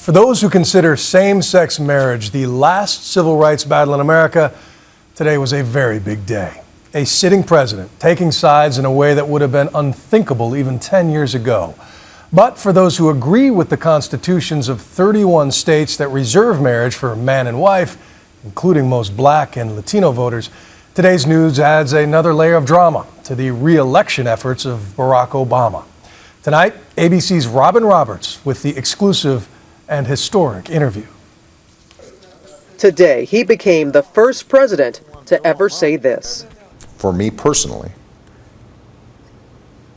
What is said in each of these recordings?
For those who consider same-sex marriage the last civil rights battle in America, today was a very big day. A sitting president taking sides in a way that would have been unthinkable even 10 years ago. But for those who agree with the constitutions of 31 states that reserve marriage for man and wife, including most Black and Latino voters, today's news adds another layer of drama to the re-election efforts of Barack Obama. Tonight, ABC's Robin Roberts with the exclusive and historic interview. Today, he became the first president to ever say this. For me personally,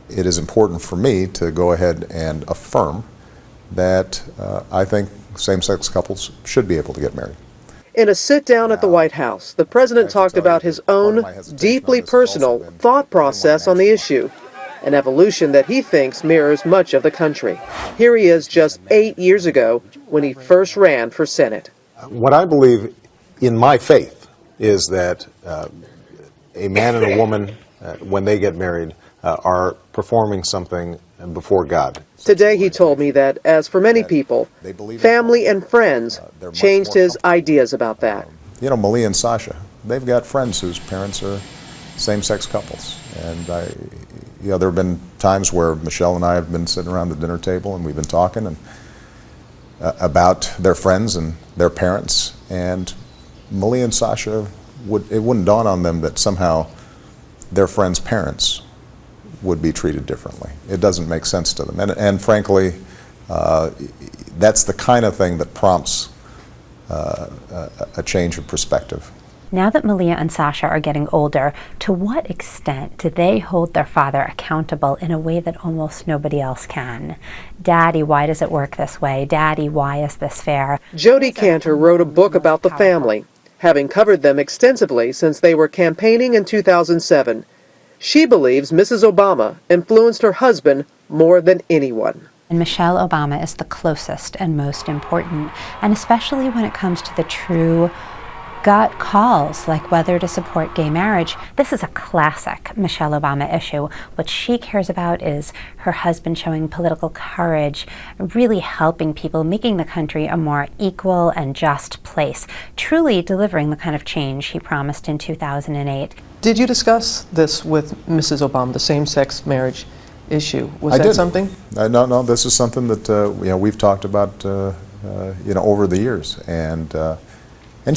it is important for me to go ahead and affirm that I think same-sex couples should be able to get married. In a sit-down at the White House, the president talked about his own deeply personal thought process on the issue, an evolution that he thinks mirrors much of the country. Here he is just 8 years ago when he first ran for Senate. What I believe in my faith is that a man and a woman, when they get married, are performing something before God. Today he told me that, as for many people, family and friends changed his ideas about that. You know, Malia and Sasha, they've got friends whose parents are same-sex couples. And there have been times where Michelle and I have been sitting around the dinner table and we've been talking about their friends and their parents. And Malia and Sasha, it wouldn't dawn on them that somehow their friends' parents would be treated differently. It doesn't make sense to them. And frankly, that's the kind of thing that prompts a change of perspective. Now that Malia and Sasha are getting older, to what extent do they hold their father accountable in a way that almost nobody else can? Daddy, why does it work this way? Daddy, why is this fair? Jody Cantor wrote a book about the family, having covered them extensively since they were campaigning in 2007. She believes Mrs. Obama influenced her husband more than anyone. And Michelle Obama is the closest and most important, and especially when it comes to the true gut calls, like whether to support gay marriage. This is a classic Michelle Obama issue. What she cares about is her husband showing political courage, really helping people, making the country a more equal and just place, truly delivering the kind of change he promised in 2008. Did you discuss this with Mrs. Obama, the same-sex marriage issue? Was that something? No, this is something that we've talked about over the years, and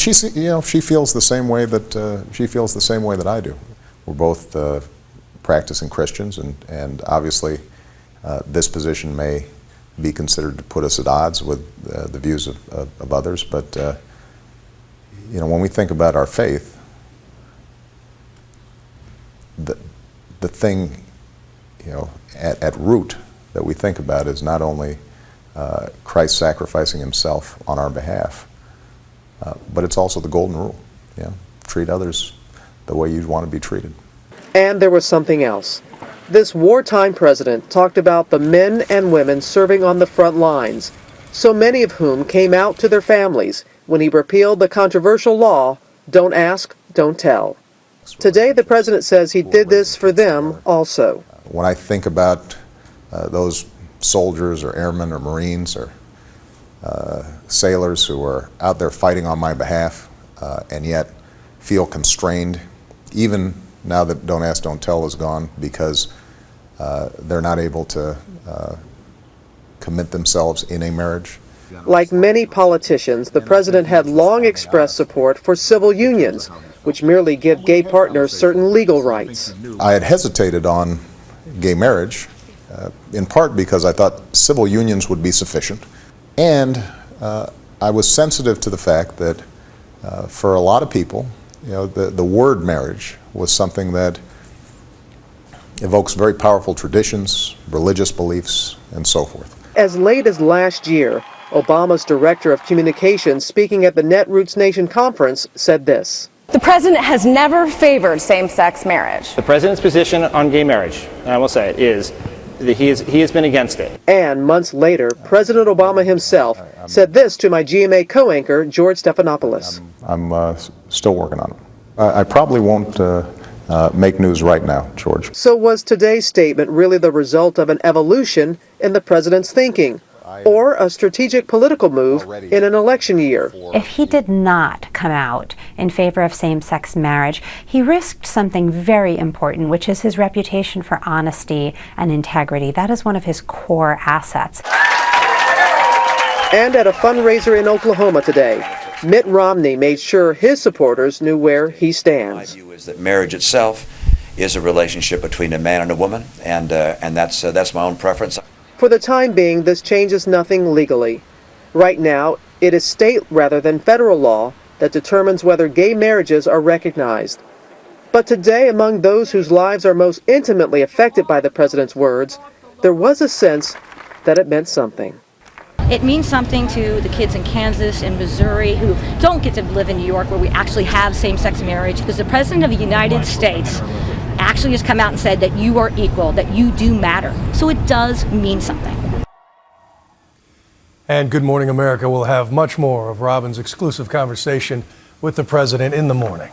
she feels the same way that I do. We're both practicing Christians, and obviously this position may be considered to put us at odds with the views of others. But when we think about our faith, the thing at root that we think about is not only Christ sacrificing himself on our behalf, but it's also the golden rule. Treat others the way you'd want to be treated. And there was something else. This wartime president talked about the men and women serving on the front lines, so many of whom came out to their families when he repealed the controversial law, Don't Ask, Don't Tell. Today, the president says he did this for them also. When I think about those soldiers or airmen or Marines or sailors who are out there fighting on my behalf and yet feel constrained, even now that Don't Ask, Don't Tell is gone, because they're not able to commit themselves in a marriage. Like many politicians, the president had long expressed support for civil unions, which merely give gay partners certain legal rights. I had hesitated on gay marriage, in part because I thought civil unions would be sufficient. And I was sensitive to the fact that for a lot of people, the word marriage was something that evokes very powerful traditions, religious beliefs, and so forth. As late as last year, Obama's director of communications, speaking at the Netroots Nation conference, said this. The president has never favored same-sex marriage. The president's position on gay marriage, and I will say it, is that he has been against it. And months later, President Obama himself said this to my GMA co-anchor, George Stephanopoulos. I'm still working on it. I probably won't make news right now, George. So was today's statement really the result of an evolution in the president's thinking? or a strategic political move in an election year. If he did not come out in favor of same-sex marriage, he risked something very important, which is his reputation for honesty and integrity. That is one of his core assets. And at a fundraiser in Oklahoma today, Mitt Romney made sure his supporters knew where he stands. My view is that marriage itself is a relationship between a man and a woman, and that's my own preference. For the time being, this changes nothing legally. Right now, it is state rather than federal law that determines whether gay marriages are recognized. But today, among those whose lives are most intimately affected by the president's words, there was a sense that it meant something. It means something to the kids in Kansas and Missouri who don't get to live in New York where we actually have same-sex marriage, because the President of the United States actually has come out and said that you are equal, that you do matter. So it does mean something. And Good Morning America will have much more of Robin's exclusive conversation with the president in the morning.